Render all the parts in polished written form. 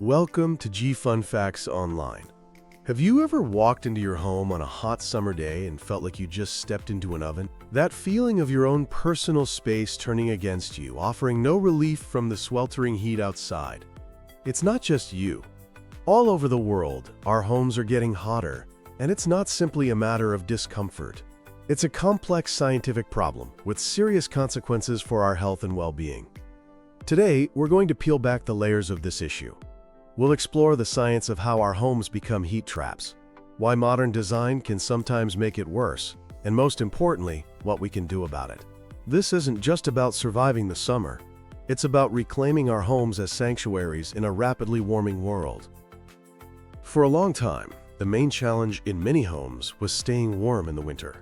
Welcome to G Fun Facts Online. Have you ever walked into your home on a hot summer day and felt like you just stepped into an oven? That feeling of your own personal space turning against you, offering no relief from the sweltering heat outside. It's not just you. All over the world, our homes are getting hotter, and it's not simply a matter of discomfort. It's a complex scientific problem with serious consequences for our health and well-being. Today, we're going to peel back the layers of this issue. We'll explore the science of how our homes become heat traps, why modern design can sometimes make it worse, and most importantly, what we can do about it. This isn't just about surviving the summer. It's about reclaiming our homes as sanctuaries in a rapidly warming world. For a long time, the main challenge in many homes was staying warm in the winter.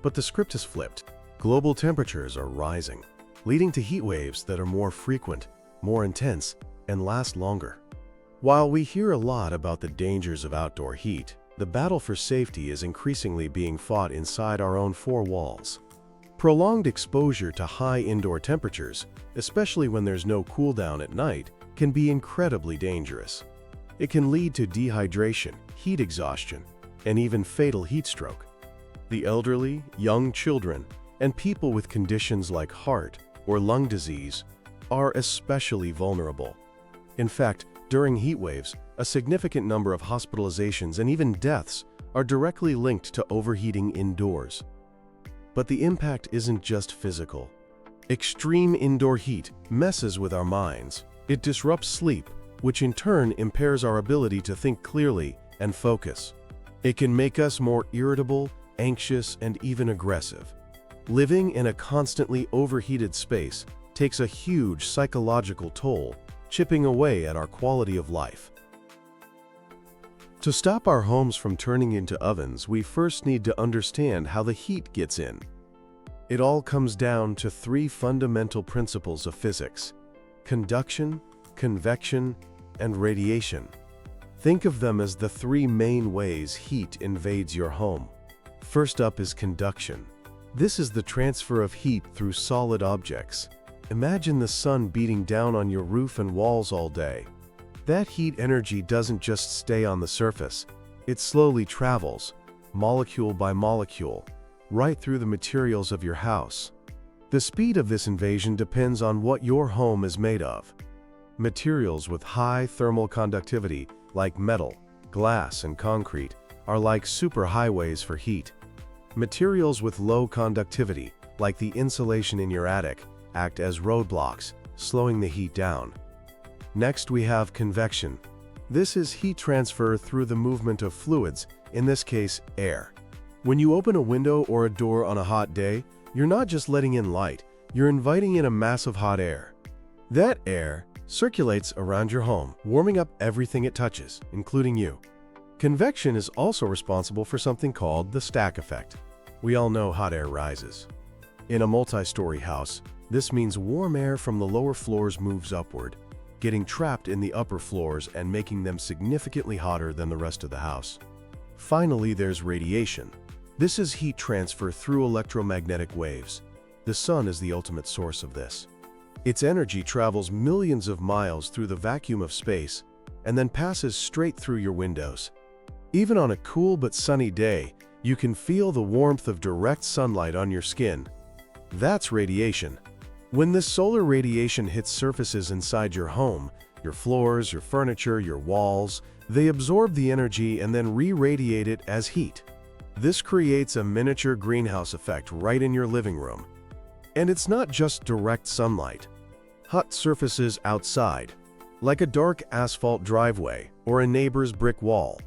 But the script has flipped. Global temperatures are rising, leading to heat waves that are more frequent, more intense, and last longer. While we hear a lot about the dangers of outdoor heat, the battle for safety is increasingly being fought inside our own four walls. Prolonged exposure to high indoor temperatures, especially when there's no cool down at night, can be incredibly dangerous. It can lead to dehydration, heat exhaustion, and even fatal heat stroke. The elderly, young children, and people with conditions like heart or lung disease are especially vulnerable. In fact, during heat waves, a significant number of hospitalizations and even deaths are directly linked to overheating indoors. But the impact isn't just physical. Extreme indoor heat messes with our minds. It disrupts sleep, which in turn impairs our ability to think clearly and focus. It can make us more irritable, anxious, and even aggressive. Living in a constantly overheated space takes a huge psychological toll, chipping away at our quality of life. To stop our homes from turning into ovens, we first need to understand how the heat gets in. It all comes down to three fundamental principles of physics: conduction, convection, and radiation. Think of them as the three main ways heat invades your home. First up is conduction. This is the transfer of heat through solid objects. Imagine the sun beating down on your roof and walls all day. That heat energy doesn't just stay on the surface. It slowly travels, molecule by molecule, right through the materials of your house. The speed of this invasion depends on what your home is made of. Materials with high thermal conductivity, like metal, glass, and concrete, are like superhighways for heat. Materials with low conductivity, like the insulation in your attic, act as roadblocks, slowing the heat down. Next, we have convection. This is heat transfer through the movement of fluids, in this case, air. When you open a window or a door on a hot day, you're not just letting in light, you're inviting in a mass of hot air. That air circulates around your home, warming up everything it touches, including you. Convection is also responsible for something called the stack effect. We all know hot air rises. In a multi-story house, this means warm air from the lower floors moves upward, getting trapped in the upper floors and making them significantly hotter than the rest of the house. Finally, there's radiation. This is heat transfer through electromagnetic waves. The sun is the ultimate source of this. Its energy travels millions of miles through the vacuum of space and then passes straight through your windows. Even on a cool but sunny day, you can feel the warmth of direct sunlight on your skin. That's radiation. When this solar radiation hits surfaces inside your home, your floors, your furniture, your walls, they absorb the energy and then re-radiate it as heat. This creates a miniature greenhouse effect right in your living room. And it's not just direct sunlight. Hot surfaces outside, like a dark asphalt driveway or a neighbor's brick wall,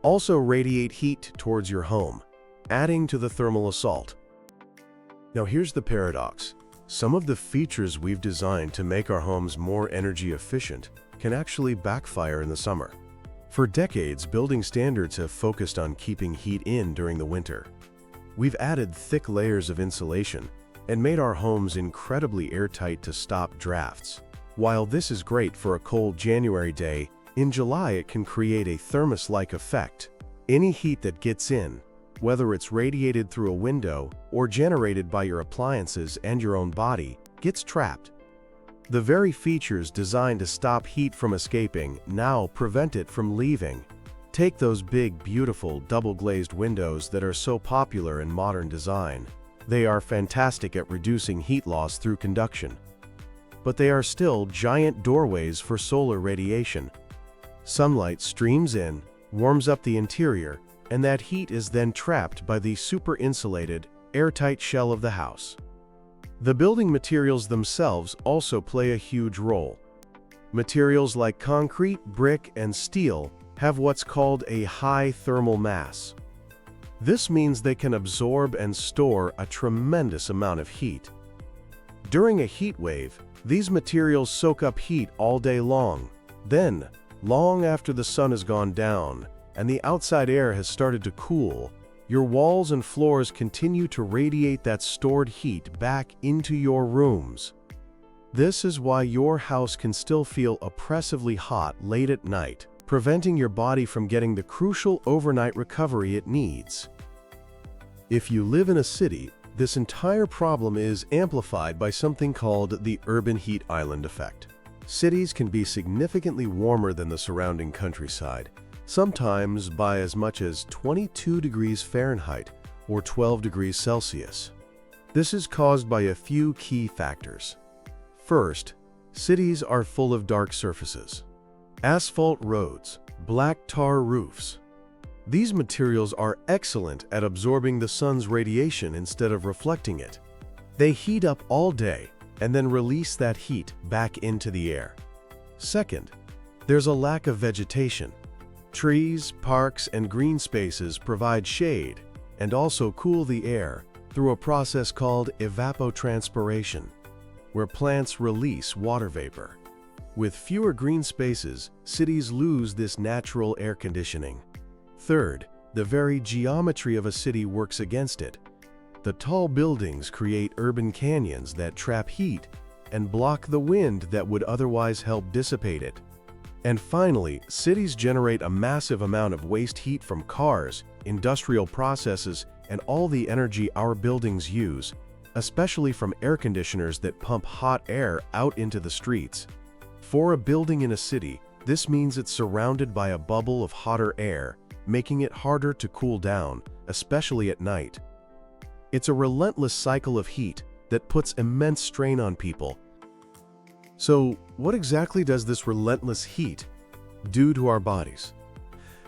also radiate heat towards your home, adding to the thermal assault. Now here's the paradox. Some of the features we've designed to make our homes more energy efficient can actually backfire in the summer. For decades, building standards have focused on keeping heat in during the winter. We've added thick layers of insulation and made our homes incredibly airtight to stop drafts. While this is great for a cold January day, in July it can create a thermos-like effect. Any heat that gets in, whether it's radiated through a window or generated by your appliances and your own body, gets trapped. The very features designed to stop heat from escaping now prevent it from leaving. Take those big, beautiful, double-glazed windows that are so popular in modern design. They are fantastic at reducing heat loss through conduction. But they are still giant doorways for solar radiation. Sunlight streams in, warms up the interior, and that heat is then trapped by the super-insulated, airtight shell of the house. The building materials themselves also play a huge role. Materials like concrete, brick, and steel have what's called a high thermal mass. This means they can absorb and store a tremendous amount of heat. During a heat wave, these materials soak up heat all day long. Then, long after the sun has gone down and the outside air has started to cool, your walls and floors continue to radiate that stored heat back into your rooms. This is why your house can still feel oppressively hot late at night, preventing your body from getting the crucial overnight recovery it needs. If you live in a city, this entire problem is amplified by something called the urban heat island effect. Cities can be significantly warmer than the surrounding countryside, sometimes by as much as 22 degrees Fahrenheit or 12 degrees Celsius. This is caused by a few key factors. First, cities are full of dark surfaces. Asphalt roads, black tar roofs. These materials are excellent at absorbing the sun's radiation instead of reflecting it. They heat up all day and then release that heat back into the air. Second, there's a lack of vegetation. Trees, parks, and green spaces provide shade and also cool the air through a process called evapotranspiration, where plants release water vapor. With fewer green spaces, cities lose this natural air conditioning. Third, the very geometry of a city works against it. The tall buildings create urban canyons that trap heat and block the wind that would otherwise help dissipate it. And finally, cities generate a massive amount of waste heat from cars, industrial processes, and all the energy our buildings use, especially from air conditioners that pump hot air out into the streets. For a building in a city, this means it's surrounded by a bubble of hotter air, making it harder to cool down, especially at night. It's a relentless cycle of heat that puts immense strain on people. So, what exactly does this relentless heat do to our bodies?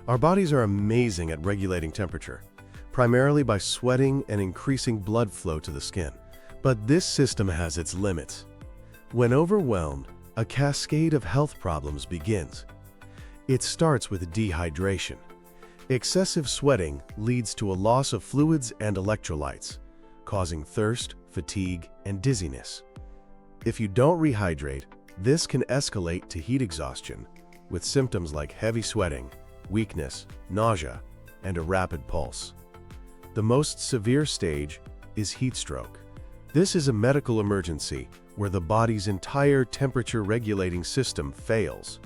Our bodies are amazing at regulating temperature, primarily by sweating and increasing blood flow to the skin. But this system has its limits. When overwhelmed, a cascade of health problems begins. It starts with dehydration. Excessive sweating leads to a loss of fluids and electrolytes, causing thirst, fatigue, and dizziness. If you don't rehydrate, this can escalate to heat exhaustion, with symptoms like heavy sweating, weakness, nausea, and a rapid pulse. The most severe stage is heat stroke. This is a medical emergency where the body's entire temperature-regulating system fails.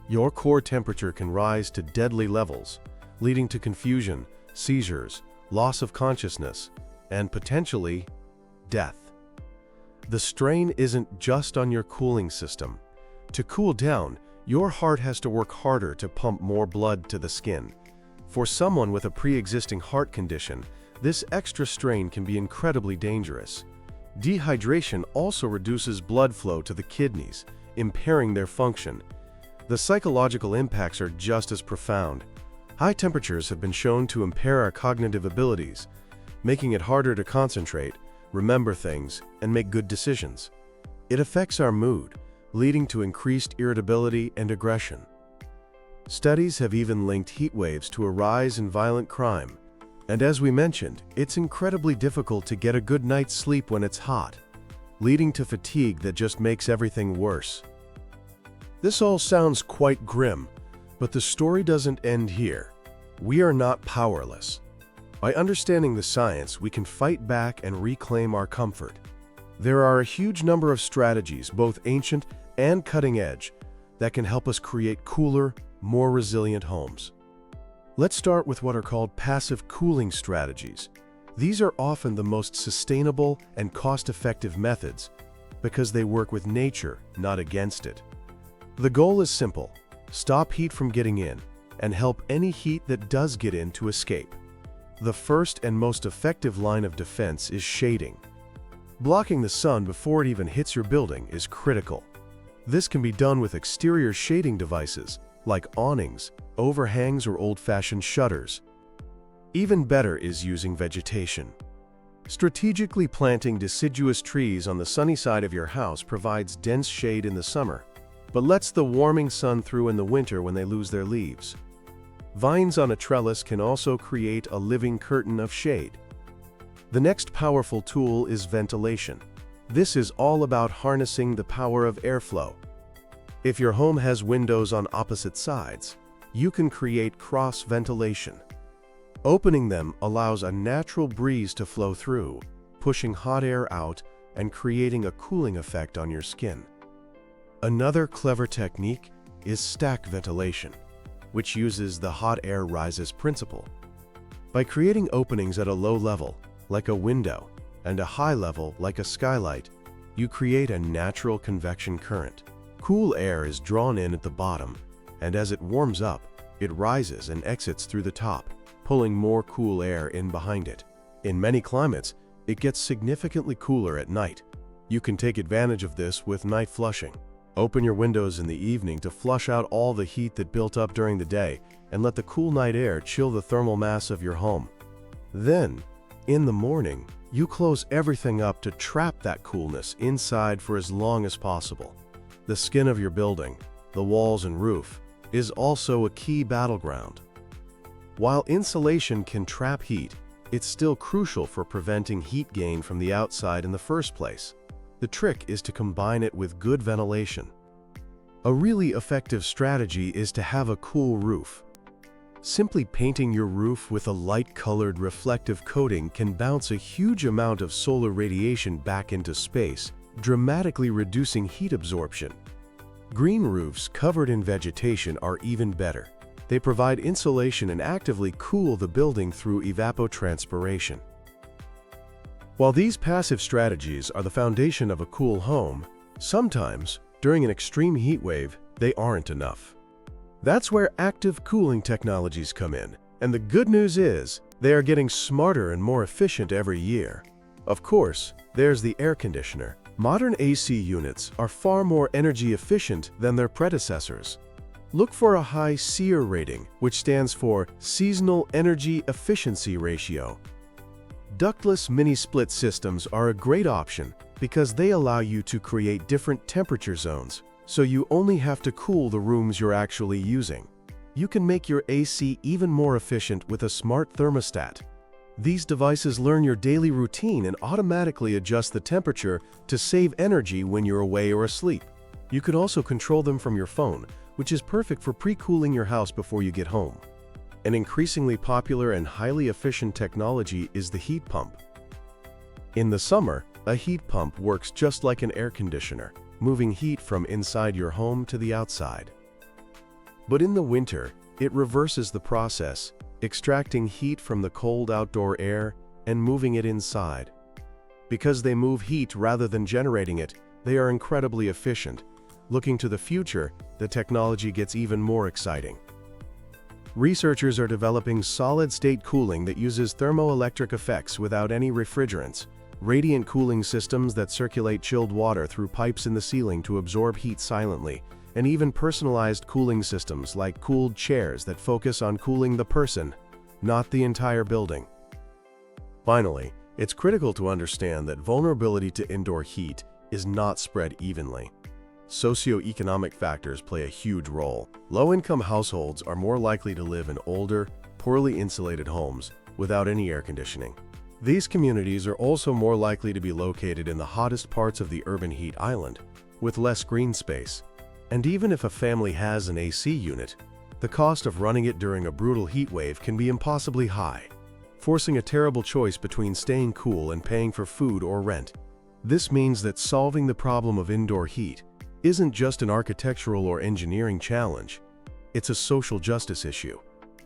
Your core temperature can rise to deadly levels, leading to confusion, seizures, loss of consciousness, and potentially death. The strain isn't just on your cooling system. To cool down, your heart has to work harder to pump more blood to the skin. For someone with a pre-existing heart condition, this extra strain can be incredibly dangerous. Dehydration also reduces blood flow to the kidneys, impairing their function. The psychological impacts are just as profound. High temperatures have been shown to impair our cognitive abilities, making it harder to concentrate, remember things, and make good decisions. It affects our mood, leading to increased irritability and aggression. Studies have even linked heat waves to a rise in violent crime. And as we mentioned, it's incredibly difficult to get a good night's sleep when it's hot, leading to fatigue that just makes everything worse. This all sounds quite grim, but the story doesn't end here. We are not powerless. By understanding the science, we can fight back and reclaim our comfort. There are a huge number of strategies, both ancient and cutting edge, that can help us create cooler, more resilient homes. Let's start with what are called passive cooling strategies. These are often the most sustainable and cost-effective methods. because they work with nature, not against it. The goal is simple: stop heat from getting in and help any heat that does get in to escape. The first and most effective line of defense is shading. Blocking the sun before it even hits your building is critical. This can be done with exterior shading devices like awnings, overhangs, or old-fashioned shutters. Even better is using vegetation. Strategically planting deciduous trees on the sunny side of your house provides dense shade in the summer, but lets the warming sun through in the winter when they lose their leaves. Vines on a trellis can also create a living curtain of shade. The next powerful tool is ventilation. This is all about harnessing the power of airflow. If your home has windows on opposite sides, you can create cross ventilation. Opening them allows a natural breeze to flow through, pushing hot air out and creating a cooling effect on your skin. Another clever technique is stack ventilation, which uses the hot air rises principle. By creating openings at a low level, like a window, and a high level, like a skylight, you create a natural convection current. Cool air is drawn in at the bottom, and as it warms up, it rises and exits through the top, pulling more cool air in behind it. In many climates, it gets significantly cooler at night. You can take advantage of this with night flushing. Open your windows in the evening to flush out all the heat that built up during the day and let the cool night air chill the thermal mass of your home. Then, in the morning, you close everything up to trap that coolness inside for as long as possible. The skin of your building, the walls and roof, is also a key battleground. While insulation can trap heat, it's still crucial for preventing heat gain from the outside in the first place. The trick is to combine it with good ventilation. A really effective strategy is to have a cool roof. Simply painting your roof with a light-colored reflective coating can bounce a huge amount of solar radiation back into space, dramatically reducing heat absorption. Green roofs covered in vegetation are even better. They provide insulation and actively cool the building through evapotranspiration. While these passive strategies are the foundation of a cool home, sometimes, during an extreme heat wave, they aren't enough. That's where active cooling technologies come in, and the good news is, they are getting smarter and more efficient every year. Of course, there's the air conditioner. Modern AC units are far more energy efficient than their predecessors. Look for a high SEER rating, which stands for Seasonal Energy Efficiency Ratio. Ductless mini-split systems are a great option because they allow you to create different temperature zones, so you only have to cool the rooms you're actually using. You can make your AC even more efficient with a smart thermostat. These devices learn your daily routine and automatically adjust the temperature to save energy when you're away or asleep. You could also control them from your phone, which is perfect for pre-cooling your house before you get home. An increasingly popular and highly efficient technology is the heat pump. In the summer, a heat pump works just like an air conditioner, moving heat from inside your home to the outside. But in the winter, it reverses the process, extracting heat from the cold outdoor air and moving it inside. Because they move heat rather than generating it, they are incredibly efficient. Looking to the future, the technology gets even more exciting. Researchers are developing solid-state cooling that uses thermoelectric effects without any refrigerants, radiant cooling systems that circulate chilled water through pipes in the ceiling to absorb heat silently, and even personalized cooling systems like cooled chairs that focus on cooling the person, not the entire building. Finally, it's critical to understand that vulnerability to indoor heat is not spread evenly. Socio-economic factors play a huge role. Low-income households are more likely to live in older, poorly insulated homes without any air conditioning. These communities are also more likely to be located in the hottest parts of the urban heat island, with less green space. And even if a family has an AC unit, the cost of running it during a brutal heat wave can be impossibly high, forcing a terrible choice between staying cool and paying for food or rent. This means that solving the problem of indoor heat isn't just an architectural or engineering challenge, it's a social justice issue.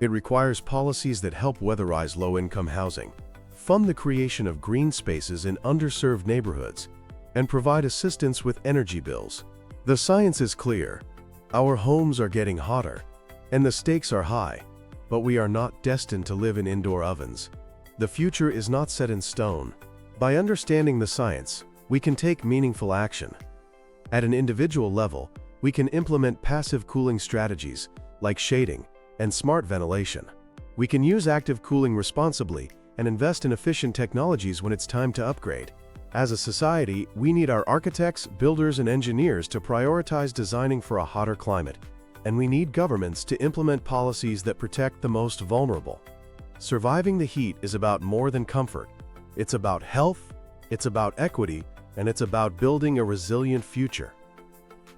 It requires policies that help weatherize low-income housing, fund the creation of green spaces in underserved neighborhoods, and provide assistance with energy bills. The science is clear. Our homes are getting hotter, and the stakes are high, but we are not destined to live in indoor ovens. The future is not set in stone. By understanding the science, we can take meaningful action. At an individual level, we can implement passive cooling strategies like shading and smart ventilation. We can use active cooling responsibly and invest in efficient technologies when it's time to upgrade. As a society, we need our architects, builders, and engineers to prioritize designing for a hotter climate, and we need governments to implement policies that protect the most vulnerable. Surviving the heat is about more than comfort. It's about health, it's about equity, and it's about building a resilient future.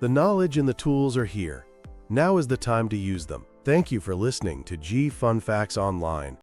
The knowledge and the tools are here. Now is the time to use them. Thank you for listening to Fun Facts Online.